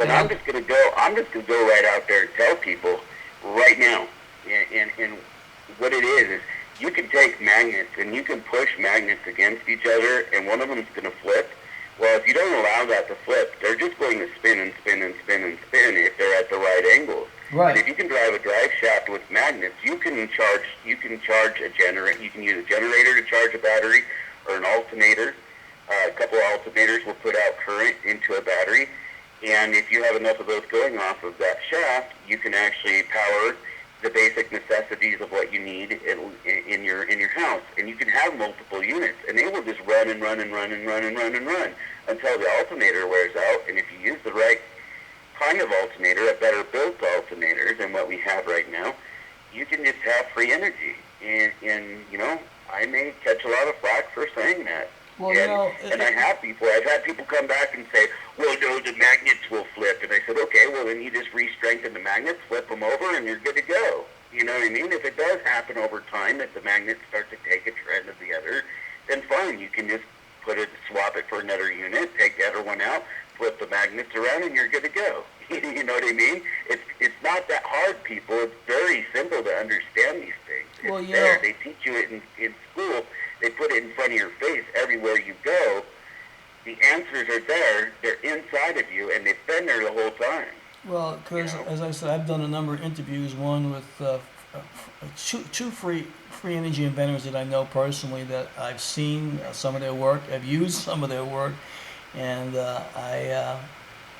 But I'm just going to go. I'm just going to go right out there and tell people right now. And what it is you can take magnets and you can push magnets against each other, and one of them is going to flip. Well, if you don't allow that to flip, they're just going to spin and spin and spin and spin if they're at the right angles. Right. And if you can drive a drive shaft with magnets, you can charge a generator. You can use a generator to charge a battery or an alternator. A couple of alternators will put out current into a battery, and if you have enough of those going off of that shaft, you can actually power the basic necessities of what you need in your house. And you can have multiple units, and they will just run and run and run and run and run and run until the alternator wears out. And if you use the right kind of alternator, a better built alternator than what we have right now, you can just have free energy. And I may catch a lot of flack for saying that. Well, and I've had people come back and say, well, no, the magnets will flip. And I said, okay, well, then you just re-strengthen the magnets, flip them over, and you're good to go. You know what I mean? If it does happen over time that the magnets start to take a trend of the other, then fine, you can just swap it for another unit, take the other one out, flip the magnets around, and you're good to go. You know what I mean? It's not that hard, people. It's very simple to understand these things. It's there. They teach you it in school. They put it in front of your face everywhere you go. The answers are there. They're inside of you, and they've been there the whole time. Well, Chris, as I said, I've done a number of interviews, one with two free energy inventors that I know personally, that I've seen some of their work, I've used some of their work, and I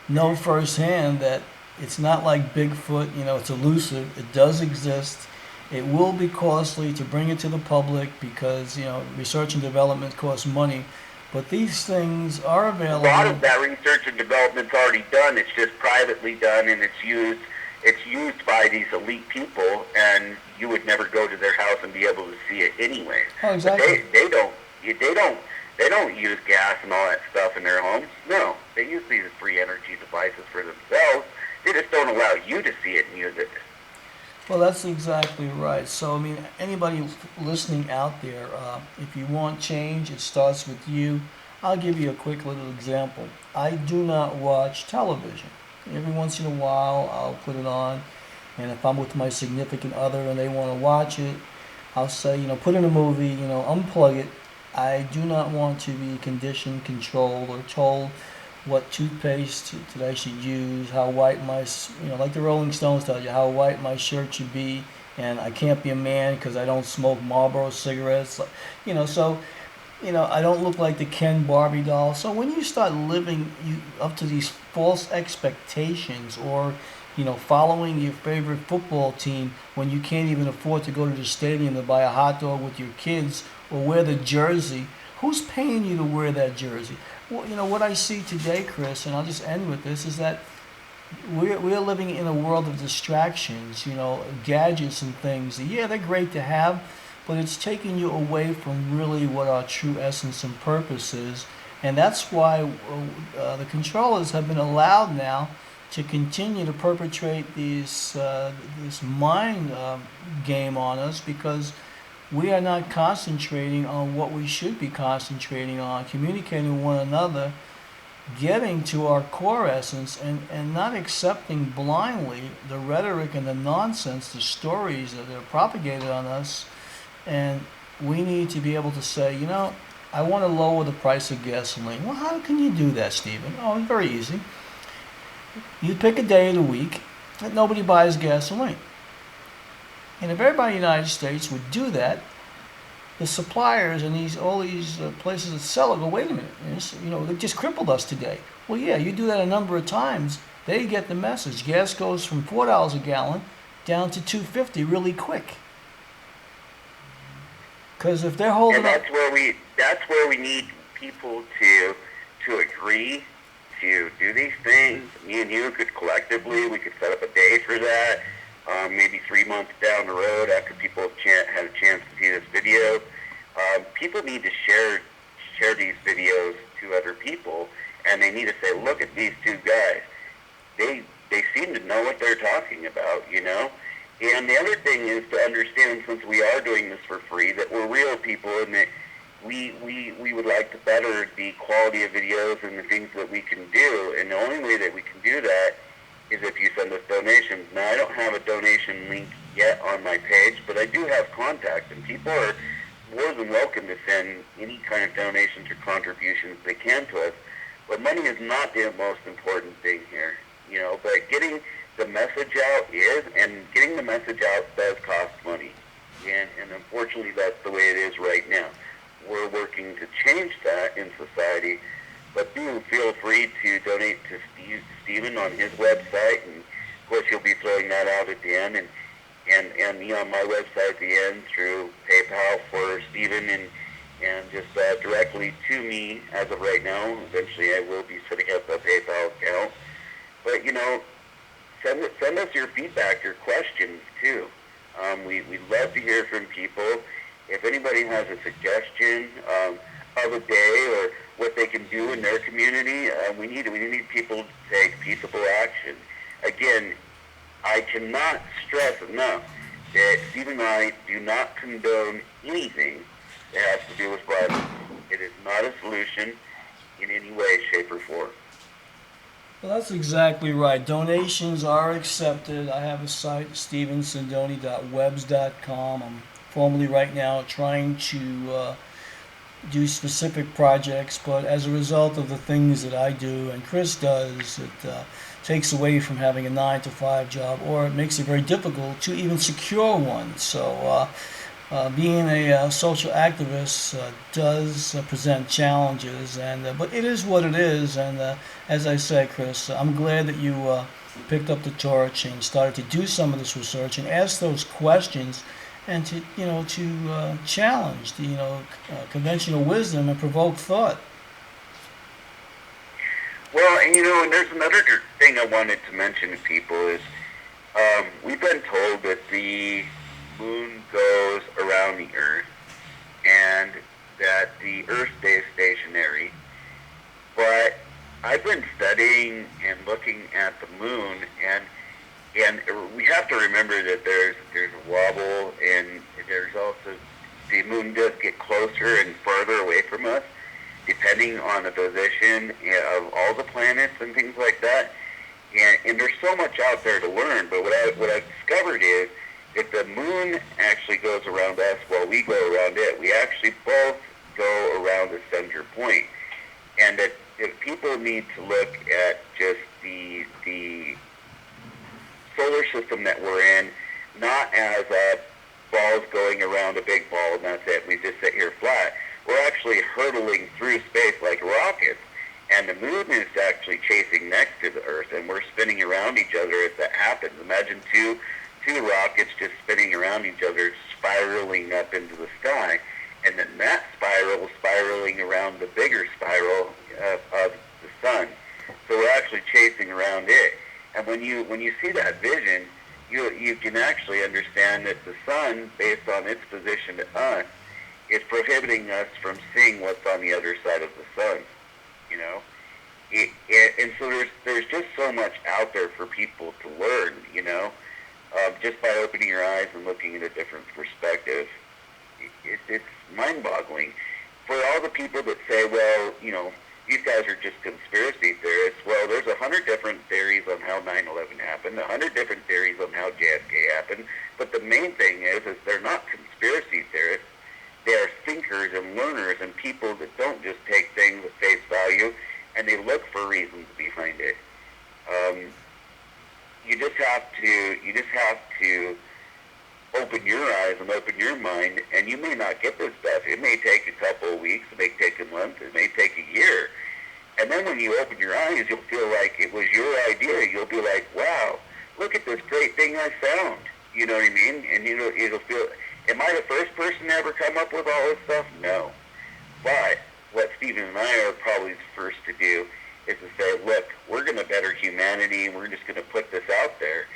know firsthand that it's not like Bigfoot, it's elusive. It does exist. It will be costly to bring it to the public because, research and development costs money. But these things are available. A lot of that research and development's already done. It's just privately done, and it's used by these elite people, and you would never go to their house and be able to see it anyway. Oh, exactly. But they don't use gas and all that stuff in their homes. No, they use these free energy devices for themselves. They just don't allow you to see it and use it. Well, that's exactly right. So, anybody listening out there, if you want change, it starts with you. I'll give you a quick little example. I do not watch television. Every once in a while, I'll put it on, and if I'm with my significant other and they want to watch it, I'll say, put in a movie, unplug it. I do not want to be conditioned, controlled, or told what toothpaste that I should use, how white my, like the Rolling Stones tell you, how white my shirt should be, and I can't be a man because I don't smoke Marlboro cigarettes, so, I don't look like the Ken Barbie doll. So when you start living up to these false expectations, or, following your favorite football team when you can't even afford to go to the stadium to buy a hot dog with your kids or wear the jersey, who's paying you to wear that jersey? Well, what I see today, Chris, and I'll just end with this, is that we're living in a world of distractions, gadgets and things. Yeah, they're great to have, but it's taking you away from really what our true essence and purpose is. And that's why the controllers have been allowed now to continue to perpetrate this mind game on us, because we are not concentrating on what we should be concentrating on, communicating with one another, getting to our core essence, and not accepting blindly the rhetoric and the nonsense, the stories that are propagated on us. And we need to be able to say, I want to lower the price of gasoline. Well, how can you do that, Stephen? Oh, it's very easy. You pick a day of the week that nobody buys gasoline. And if everybody in the United States would do that, the suppliers and all these places that sell it go, wait a minute, they just crippled us today. Well, yeah, you do that a number of times, they get the message. Gas goes from $4 a gallon down to $2.50 really quick. Because if they're holding and that's where we need people to agree to do these things. Me and you could collectively, we could set up a day for that. Maybe 3 months down the road, after people have had a chance to see this video, people need to share these videos to other people, and they need to say, look at these two guys. They seem to know what they're talking about, And the other thing is to understand, since we are doing this for free, that we're real people, and that we would like to better the quality of videos and the things that we can do, and the only way that we can do that is if you send us donations. Now, I don't have a donation link yet on my page, but I do have contacts, and people are more than welcome to send any kind of donations or contributions they can to us. But money is not the most important thing here, but getting the message out is, and getting the message out does cost money. And unfortunately, that's the way it is right now. We're working to change that in society, but do feel free to donate to Stephen on his website, and of course he'll be throwing that out at the end, and me on my website at the end through PayPal for Stephen, and just directly to me as of right now. Eventually I will be setting up a PayPal account. But, send us your feedback, your questions too. We'd love to hear from people. If anybody has a suggestion of a day or what they can do in their community, we need people to take peaceable action. Again, I cannot stress enough that Steve and I do not condone anything that has to do with violence. It is not a solution in any way, shape, or form. Well, that's exactly right. Donations are accepted. I have a site, stevensindoni.webs.com. I'm formally right now trying to do specific projects, but as a result of the things that I do and Chris does, it takes away from having a 9-to-5 job, or it makes it very difficult to even secure one. So being a social activist does present challenges, but it is what it is. And as I said, Chris, I'm glad that you picked up the torch and started to do some of this research and ask those questions, and to challenge the conventional wisdom and provoke thought. Well, and there's another thing I wanted to mention to people is we've been told that the moon goes around the Earth and that the Earth stays stationary. But I've been studying and looking at the moon, and we have to remember that there's a wobble, and there's also, the moon does get closer and farther away from us, depending on the position of all the planets and things like that. And there's so much out there to learn. But what I've discovered is if the moon actually goes around us while we go around it, we actually both go around the center point. And that if people need to look at just the solar system that we're in, not as balls going around a big ball and that's it, we just sit here flat. We're actually hurtling through space like rockets, and the moon is actually chasing next to the Earth, and we're spinning around each other as that happens. Imagine two rockets just spinning around each other, spiraling up into the sky, and then that spiraling around the bigger spiral of the sun. So we're actually chasing around it. And when you see that vision, you can actually understand that the sun, based on its position to us, is prohibiting us from seeing what's on the other side of the sun. And so there's just so much out there for people to learn. Just by opening your eyes and looking at a different perspective. It's mind-boggling. For all the people that say, well, these guys are just conspiracy theorists, well, there's 100 different theories on how 9/11 happened, 100 different theories on how JFK happened, but the main thing is they're not conspiracy theorists. They are thinkers and learners and people that don't just take things at face value, and they look for reasons behind it. You just have to open your eyes and open your mind, and you may not get this stuff. It may take a couple of weeks, it may take a month, it may take a year. And then when you open your eyes, you'll feel like it was your idea. You'll be like, wow, look at this great thing I found. You know what I mean? And it'll feel, am I the first person to ever come up with all this stuff? No. But what Stephen and I are probably the first to do is to say, look, we're going to better humanity, and we're just going to put this out there,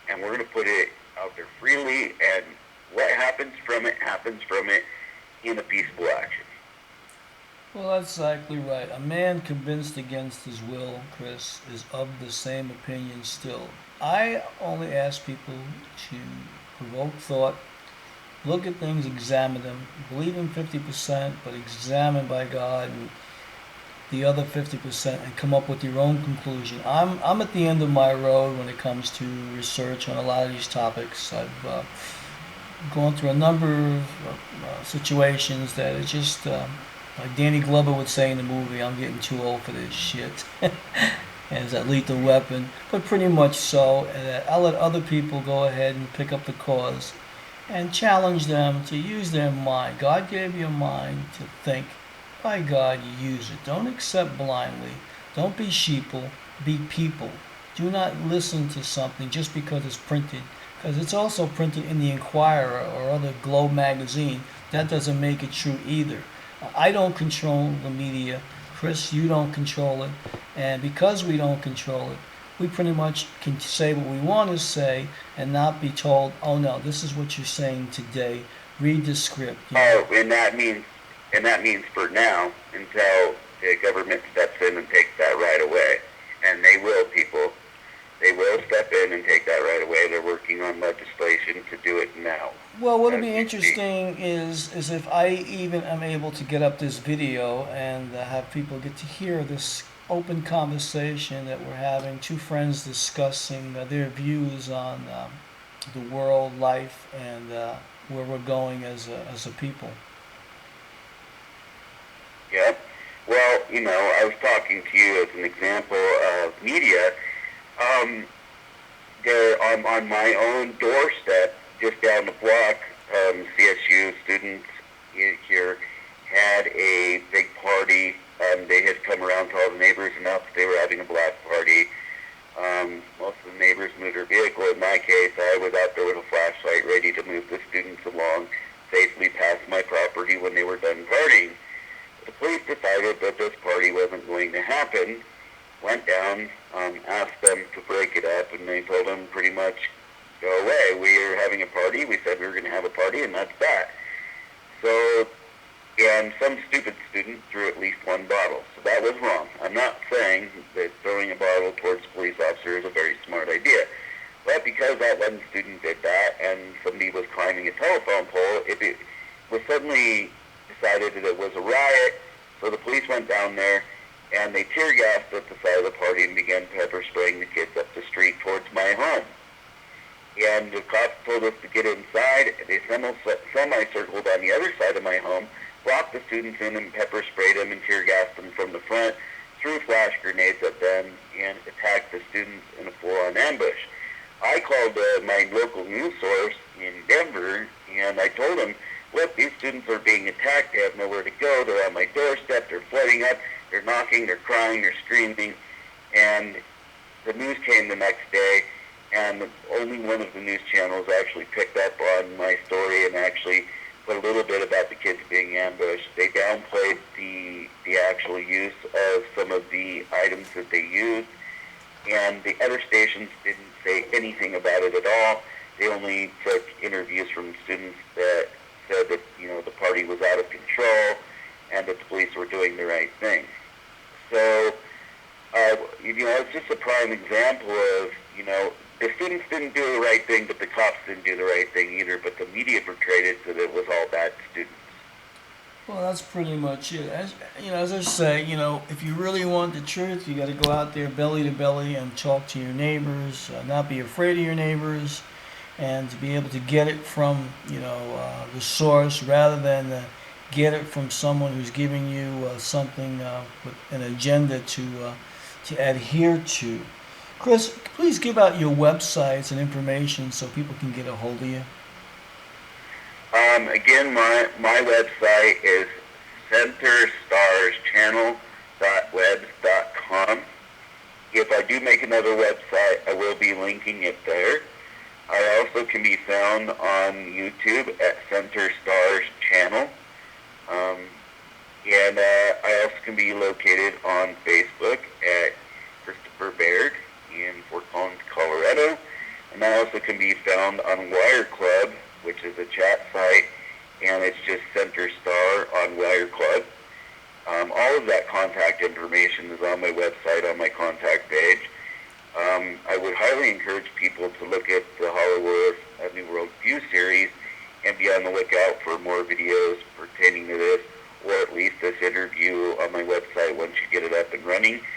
and we're going to put it out there freely, and what happens from it in a peaceful action. Well, that's exactly right. A man convinced against his will, Chris, is of the same opinion still. I only ask people to provoke thought Look at things, examine them. Believe in 50%, but examine by God and the other 50% and come up with your own conclusion. I'm at the end of my road when it comes to research on a lot of these topics. I've gone through a number of situations that it's just, like Danny Glover would say in the movie, I'm getting too old for this shit. As that lethal weapon, but pretty much so. And I'll let other people go ahead and pick up the cause and challenge them to use their mind. God gave you a mind to think. By God, you use it. Don't accept blindly. Don't be sheeple. Be people. Do not listen to something just because it's printed, because it's also printed in the Inquirer or other Globe magazine. That doesn't make it true either. I don't control the media. Chris, you don't control it. And because we don't control it, we pretty much can say what we want to say and not be told, oh no, this is what you're saying today. Read the script. Oh, and that means for now, until the government steps in and takes that right away. And they will, people. They will step in and take that right away. They're working on legislation to do it now. Well, what'll be interesting is if I even am able to get up this video and have people get to hear this open conversation that we're having, two friends discussing their views on the world, life, and where we're going as a people. Yeah. Well, I was talking to you as an example of media. There on my own doorstep, just down the block, CSU students here had a big party. They had come around to all the neighbors enough. They were having a block party. Most of the neighbors moved their vehicle. In my case, I was out there with a flashlight ready to move the students along safely past my property when they were done partying. The police decided that this party wasn't going to happen, went down, asked them to break it up, and they told them pretty much, go away. We are having a party. We said we were going to have a party, and that's that. So, and some stupid student threw at least one bottle. So that was wrong. I'm not saying that throwing a bottle towards a police officer is a very smart idea. But because that one student did that, and somebody was climbing a telephone pole, it was suddenly decided that it was a riot. So the police went down there, and they tear gassed at the side of the party and began pepper spraying the kids up the street towards my home. And the cops told us to get inside. They semi-circled on the other side of my home, blocked the students in and pepper sprayed them and tear gassed them from the front, threw flash grenades at them, and attacked the students in a full-on ambush. I called my local news source in Denver, and I told them, look, these students are being attacked. They have nowhere to go. They're on my doorstep. They're flooding up. They're knocking. They're crying. They're screaming. And the news came the next day, and only one of the news channels actually picked up on my story and actually put a little bit about the kids being ambushed. They downplayed the actual use of some of the items that they used, and the other stations didn't say anything about it at all. They only took interviews from students that said that, the party was out of control and that the police were doing the right thing. So, it's just a prime example of, the students didn't do the right thing, but the cops didn't do the right thing either, but the media portrayed it so that it was all bad students. Well, that's pretty much it. As I say, if you really want the truth, you got to go out there belly to belly and talk to your neighbors, not be afraid of your neighbors, and to be able to get it from, the source rather than get it from someone who's giving you something with an agenda to adhere to. Chris, please give out your websites and information so people can get a hold of you. Again, my website is centerstarschannel.webs.com. If I do make another website, I will be linking it there. I also can be found on YouTube at Center Stars Channel. And I also can be located on Facebook at Chris Baird in Fort Collins, Colorado. And I also can be found on Wire Club, which is a chat site, and it's just Center Star on Wire Club. All of that contact information is on my website, on my contact page. I would highly encourage people to look at the Hollywood New World View series and be on the lookout for more videos pertaining to this, or at least this interview on my website once you get it up and running.